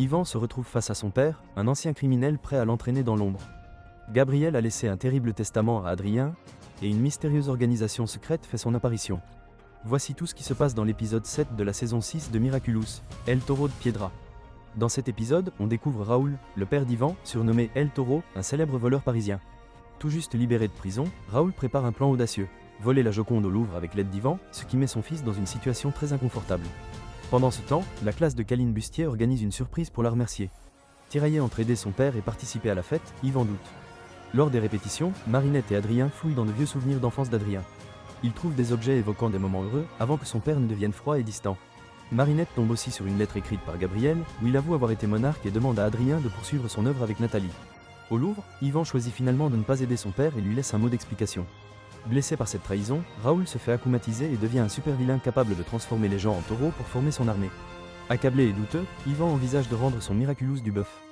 Yvan se retrouve face à son père, un ancien criminel prêt à l'entraîner dans l'ombre. Gabriel a laissé un terrible testament à Adrien, et une mystérieuse organisation secrète fait son apparition. Voici tout ce qui se passe dans l'épisode 7 de la saison 6 de Miraculous, El Toro de Piedra. Dans cet épisode, on découvre Raoul, le père d'Yvan, surnommé El Toro, un célèbre voleur parisien. Tout juste libéré de prison, Raoul prépare un plan audacieux, voler la Joconde au Louvre avec l'aide d'Yvan, ce qui met son fils dans une situation très inconfortable. Pendant ce temps, la classe de Caline Bustier organise une surprise pour la remercier. Tiraillé entre aider son père et participer à la fête, Yvan doute. Lors des répétitions, Marinette et Adrien fouillent dans de vieux souvenirs d'enfance d'Adrien. Ils trouvent des objets évoquant des moments heureux, avant que son père ne devienne froid et distant. Marinette tombe aussi sur une lettre écrite par Gabriel, où il avoue avoir été monarque et demande à Adrien de poursuivre son œuvre avec Nathalie. Au Louvre, Yvan choisit finalement de ne pas aider son père et lui laisse un mot d'explication. Blessé par cette trahison, Raoul se fait akumatiser et devient un super vilain capable de transformer les gens en taureaux pour former son armée. Accablé et douteux, Yvan envisage de rendre son Miraculous du bœuf.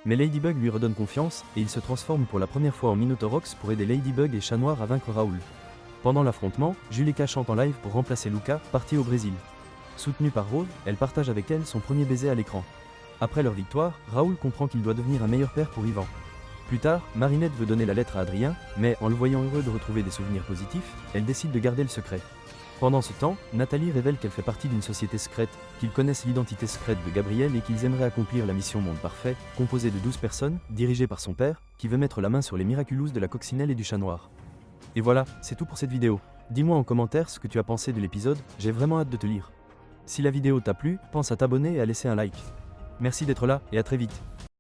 Mais Ladybug lui redonne confiance et il se transforme pour la première fois en Minotaurox pour aider Ladybug et Chat Noir à vaincre Raoul. Pendant l'affrontement, Juleka chante en live pour remplacer Luca, parti au Brésil. Soutenue par Rose, elle partage avec elle son premier baiser à l'écran. Après leur victoire, Raoul comprend qu'il doit devenir un meilleur père pour Yvan. Plus tard, Marinette veut donner la lettre à Adrien, mais en le voyant heureux de retrouver des souvenirs positifs, elle décide de garder le secret. Pendant ce temps, Nathalie révèle qu'elle fait partie d'une société secrète, qu'ils connaissent l'identité secrète de Gabriel et qu'ils aimeraient accomplir la mission Monde Parfait, composée de 12 personnes, dirigée par son père, qui veut mettre la main sur les Miraculous de la Coccinelle et du Chat Noir. Et voilà, c'est tout pour cette vidéo. Dis-moi en commentaire ce que tu as pensé de l'épisode, j'ai vraiment hâte de te lire. Si la vidéo t'a plu, pense à t'abonner et à laisser un like. Merci d'être là, et à très vite.